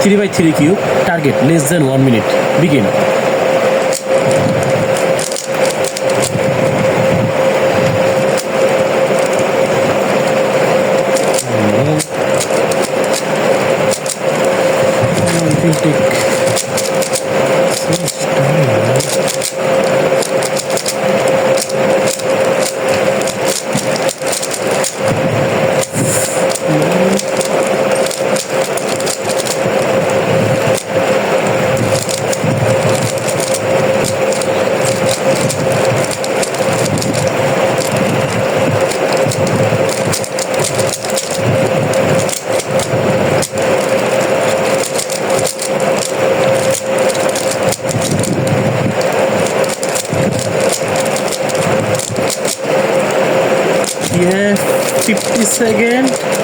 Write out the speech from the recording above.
3x3 cube. Target less than 1 minute. Begin. It will take so much time. Yeah, 50 seconds.